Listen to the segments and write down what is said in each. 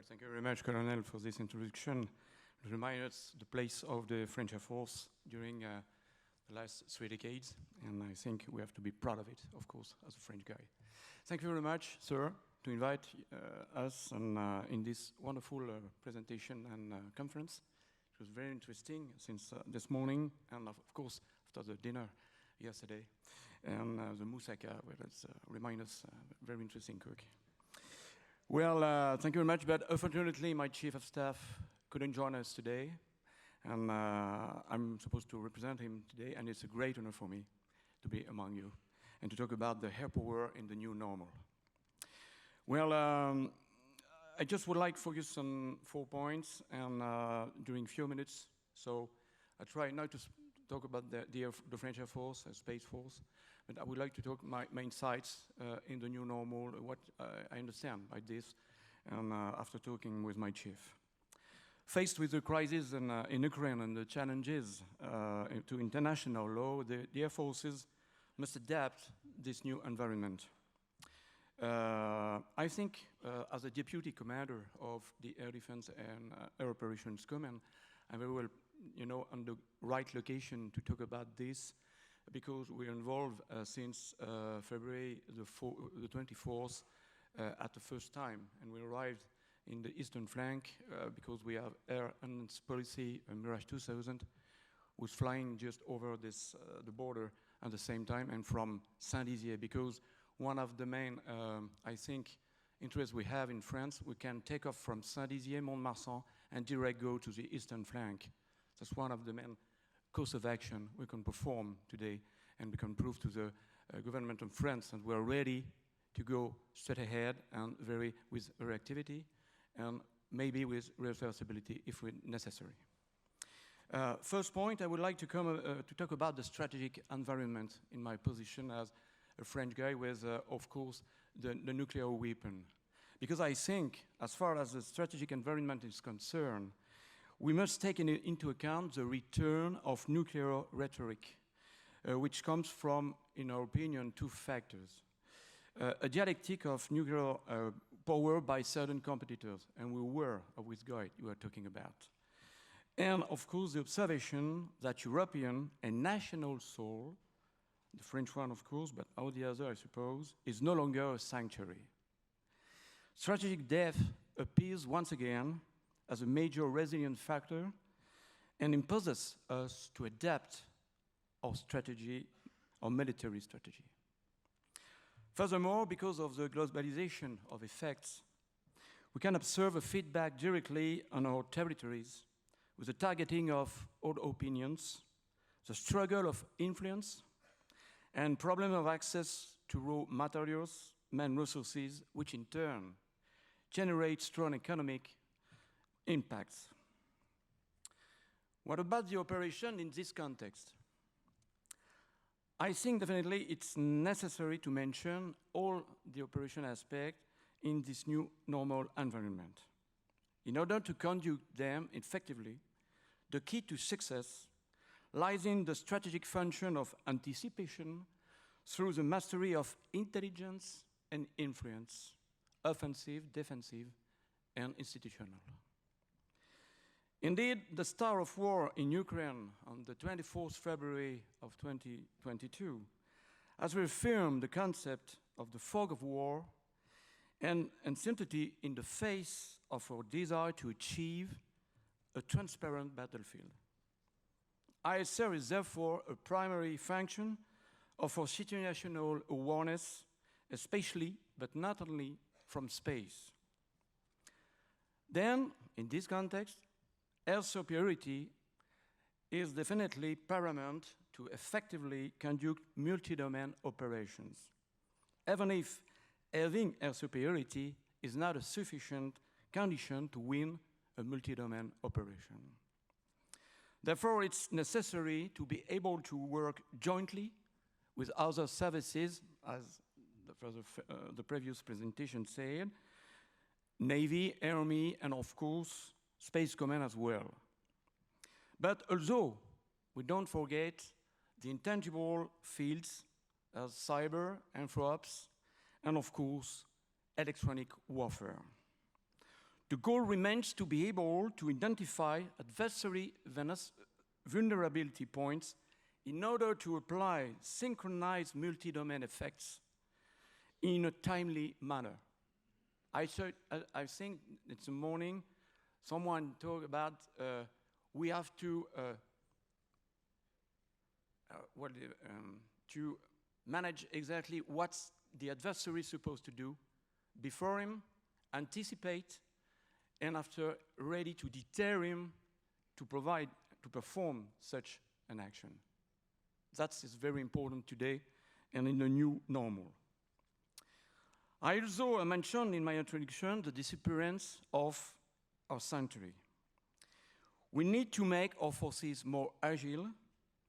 Well, thank you very much, Colonel, for this introduction. It reminds us the place of the French Air Force during the last 3 decades, and I think we have to be proud of it, of course, as a French guy. Thank you very much, sir, to invite us in this wonderful presentation and conference. It was very interesting since this morning, and of course, after the dinner yesterday, and the moussaka, well, it's remind us very interesting cook. Well, thank you very much, but unfortunately, my chief of staff couldn't join us today, and I'm supposed to represent him today, and it's a great honor for me to be among you and to talk about the air power in the new normal. Well, I just would like to focus on 4 points and during a few minutes, so I try not to talk about the French Air Force, Space Force, but I would like to talk my insights in the new normal, what I understand by this, and after talking with my chief. Faced with the crisis in Ukraine and the challenges to international law, the Air Forces must adapt this new environment. I think, as a deputy commander of the Air Defense and Air Operations Command, I'm very well, on the right location to talk about this, because we're involved since February the 24th at the first time, and we arrived in the eastern flank because we have Air and Policy Mirage 2000, who's flying just over this the border at the same time, and from Saint-Dizier, because one of the main, I think, interests we have in France, we can take off from Saint-Dizier, Mont-de-Marsan, and direct go to the eastern flank. That's one of the main course of action we can perform today, and we can prove to the government of France that we're ready to go straight ahead and with reactivity, and maybe with reversibility if necessary. First point, I would like to talk about the strategic environment in my position as a French guy with, of course, the nuclear weapon. Because I think, as far as the strategic environment is concerned, we must take into account the return of nuclear rhetoric, which comes from, in our opinion, 2 factors. A dialectic of nuclear power by certain competitors, and we were with Guy you are talking about. And of course the observation that European and national soul, the French one of course, but all the other I suppose, is no longer a sanctuary. Strategic depth appears once again as a major resilient factor and imposes us to adapt our strategy, our military strategy. Furthermore, because of the globalization of effects, we can observe a feedback directly on our territories with the targeting of all opinions, the struggle of influence, and problem of access to raw materials, man resources, which in turn generate strong economic impacts. What about the operation in this context? I think definitely it's necessary to mention all the operation aspects in this new normal environment. In order to conduct them effectively, the key to success lies in the strategic function of anticipation through the mastery of intelligence and influence, offensive, defensive, and institutional. Indeed, the start of war in Ukraine on the 24th February of 2022 has reaffirmed the concept of the fog of war and uncertainty in the face of our desire to achieve a transparent battlefield. ISR is therefore a primary function of our situational awareness, especially, but not only, from space. Then, in this context, air superiority is definitely paramount to effectively conduct multi-domain operations, even if having air superiority is not a sufficient condition to win a multi-domain operation. Therefore, it's necessary to be able to work jointly with other services, as the previous presentation said, Navy, Army, and of course, Space Command as well. But also, we don't forget the intangible fields as cyber, infra-ops, and of course, electronic warfare. The goal remains to be able to identify adversary vulnerability points in order to apply synchronized multi-domain effects in a timely manner. I think this morning someone talked about we have to manage exactly what's the adversary supposed to do before him, anticipate, and after ready to deter him to perform such an action. That is very important today and in the new normal. I also mentioned in my introduction the disappearance of our century. We need to make our forces more agile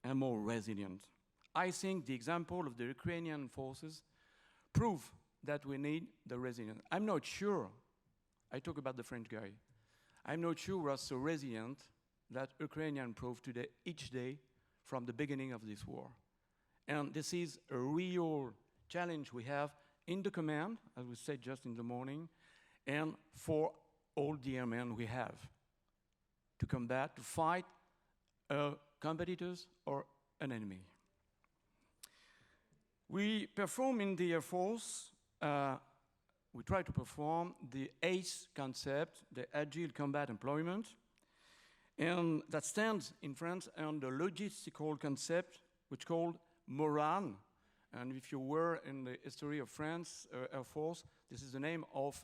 and more resilient. I think the example of the Ukrainian forces prove that we need the resilience. I'm not sure, I talk about the French guy, I'm not sure we're so resilient that Ukrainians prove today, each day, from the beginning of this war. And this is a real challenge we have in the command, as we said just in the morning, and for all the airmen we have to combat, to fight competitors or an enemy. We perform in the Air Force, we try to perform the ACE concept, the Agile Combat Employment, and that stands in France on the logistical concept, which is called MORAN. And if you were in the history of France Air Force, this is the name of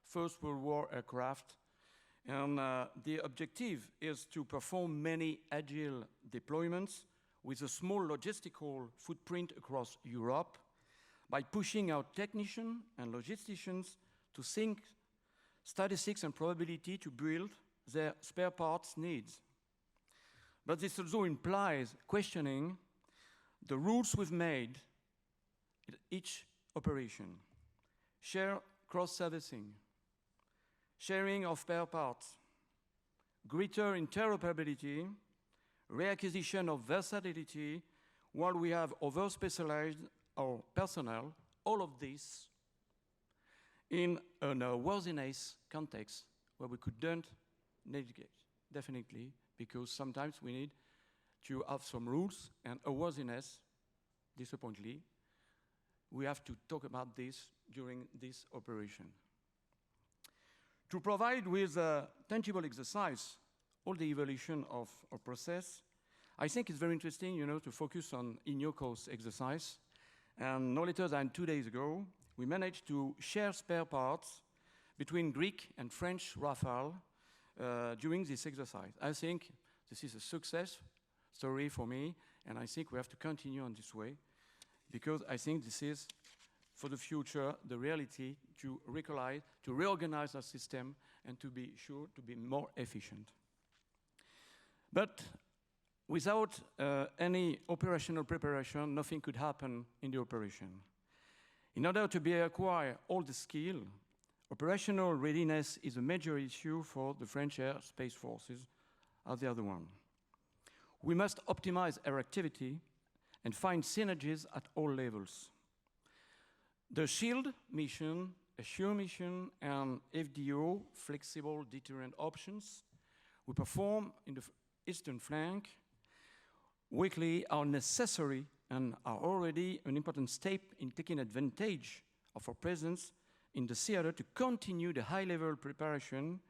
First World War aircraft. And the objective is to perform many agile deployments with a small logistical footprint across Europe by pushing our technicians and logisticians to think statistics and probability to build their spare parts needs. But this also implies questioning the rules we've made in each operation. Share cross-servicing, sharing of spare parts, greater interoperability, reacquisition of versatility, while we have over-specialized our personnel, all of this in a worthiness context where we couldn't navigate, definitely, because sometimes we need to have some rules and a worthiness, disappointingly, we have to talk about this during this operation. To provide with a tangible exercise all the evolution of our process, I think it's very interesting, to focus on in-your-course exercise. And no later than 2 days ago, we managed to share spare parts between Greek and French Rafale during this exercise. I think this is a success story for me, and I think we have to continue on this way, because I think this is, for the future, the reality to reorganize our system and to be sure to be more efficient. But without any operational preparation, nothing could happen in the operation. In order to acquire all the skill, operational readiness is a major issue for the French Air Space Forces as the other one. We must optimize our activity and find synergies at all levels. The SHIELD mission, ASSURE mission, and FDO, flexible deterrent options, we perform in the eastern flank weekly are necessary and are already an important step in taking advantage of our presence in the theater to continue the high-level preparation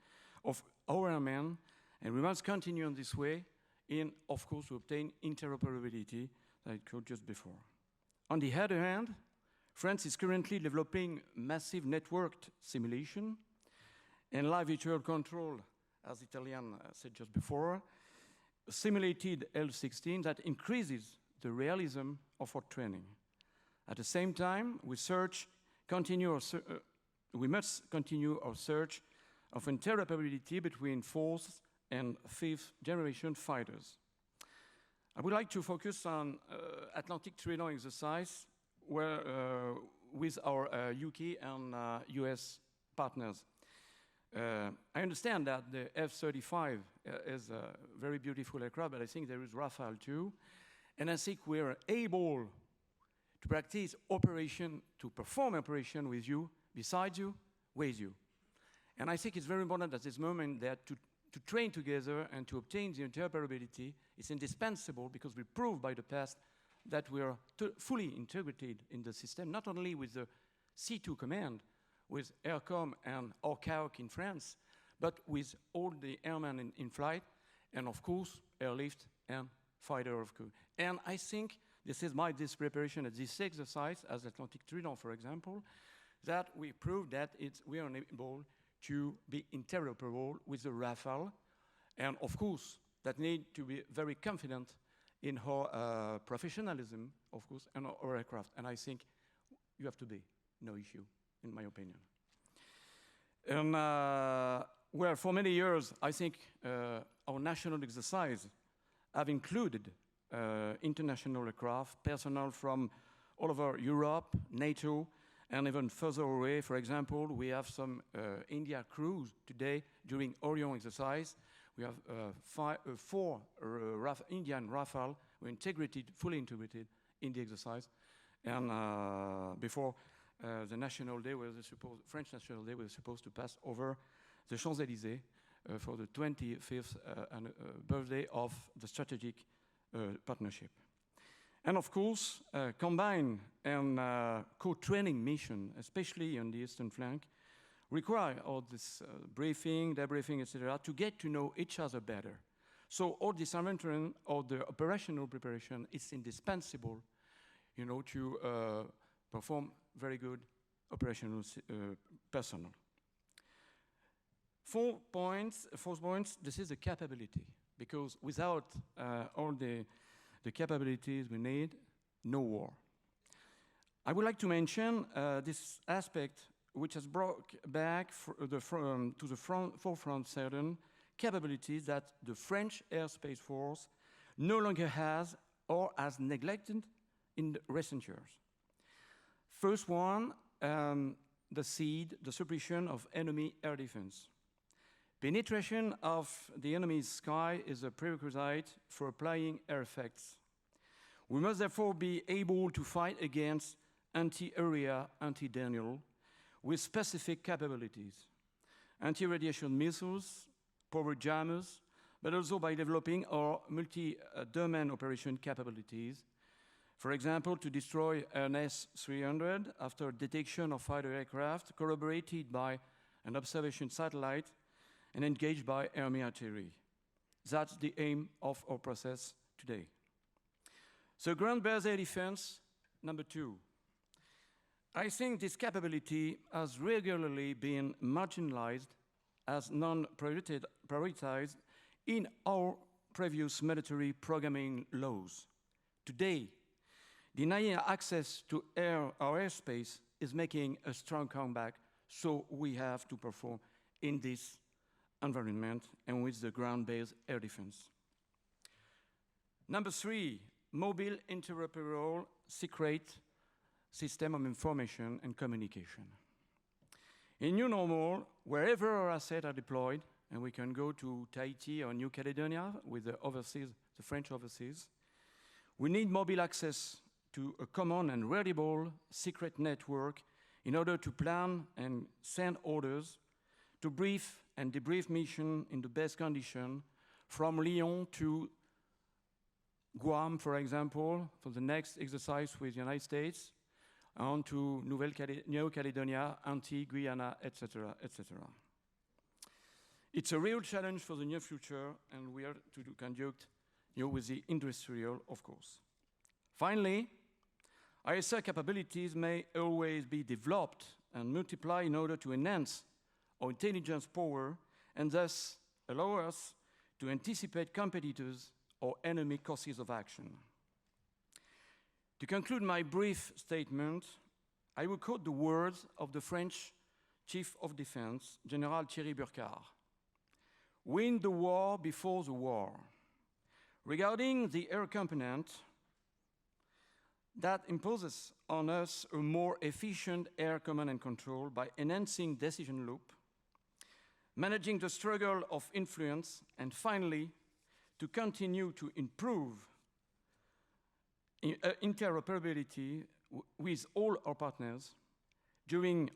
of our airmen, and we must continue in this way in, of course, to obtain interoperability that I showed just before. On the other hand, France is currently developing massive networked simulation and live virtual control, as Italian said just before, simulated L-16 that increases the realism of our training. At the same time, we must continue our search of interoperability between fourth and fifth generation fighters. I would like to focus on Atlantic Triangle exercise with our UK and US partners. I understand that the F-35 is a very beautiful aircraft, but I think there is Rafale too. And I think we're able to practice operation, to perform operation with you, beside you, with you. And I think it's very important at this moment that to train together and to obtain the interoperability is indispensable, because we proved by the past that we are fully integrated in the system, not only with the C2 command, with Aircom and ORCAOC in France, but with all the airmen in flight, and of course, airlift and fighter of crew. And I think this is this preparation at this exercise, as Atlantic Trident, for example, that we proved that we are able to be interoperable with the Rafale, and of course, that need to be very confident in her professionalism, of course, and our aircraft. And I think you have to be, no issue, in my opinion. And well, for many years, I think our national exercise have included international aircraft, personnel from all over Europe, NATO, and even further away. For example, we have some India crews today during Orion exercise. We have four Indian Rafale were fully integrated in the exercise. And before the National Day, French National Day was supposed to pass over the Champs-Élysées for the 25th birthday of the strategic partnership. And of course, combined and co-training mission, especially on the eastern flank, require all this briefing, debriefing, etc., to get to know each other better. So all this inventory or the operational preparation is indispensable, you know, to perform very good operational personnel. Fourth point, this is the capability, because without all the capabilities we need, no war. I would like to mention this aspect which has brought back to the forefront certain capabilities that the French Airspace Force no longer has or has neglected in the recent years. First one, the SEAD, the suppression of enemy air defense. Penetration of the enemy's sky is a prerequisite for applying air effects. We must therefore be able to fight against anti-area, anti-Daniel, with specific capabilities. Anti-radiation missiles, power jammers, but also by developing our multi-domain operation capabilities. For example, to destroy an S-300 after detection of fighter aircraft, corroborated by an observation satellite, and engaged by Army artillery. That's the aim of our process today. So ground-based air defense, number 2. I think this capability has regularly been marginalized as non-prioritized in our previous military programming laws. Today, denying access to our airspace is making a strong comeback, so we have to perform in this environment and with the ground-based air defense. Number 3, mobile interoperable secret system of information and communication. In new normal, wherever our assets are deployed, and we can go to Tahiti or New Caledonia with the French overseas, we need mobile access to a common and reliable secret network in order to plan and send orders, to brief and debrief mission in the best condition, from Lyon to Guam, for example, for the next exercise with the United States, on to New Caledonia, Antigua, Guyana, etc., etc. It's a real challenge for the near future, and we are to conduct, with the industrial, of course. Finally, ISR capabilities may always be developed and multiplied in order to enhance our intelligence power and thus allow us to anticipate competitors or enemy courses of action. To conclude my brief statement, I will quote the words of the French Chief of Defense, General Thierry Gouaichault. Win the war before the war. Regarding the air component, that imposes on us a more efficient air command and control by enhancing decision loop, managing the struggle of influence, and finally, to continue to improve interoperability with all our partners during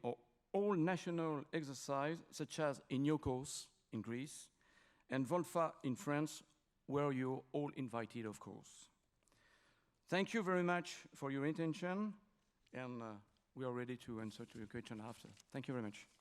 all national exercise, such as Iniokos in Greece and Volfa in France, where you're all invited, of course. Thank you very much for your attention, and we are ready to answer to your question after. Thank you very much.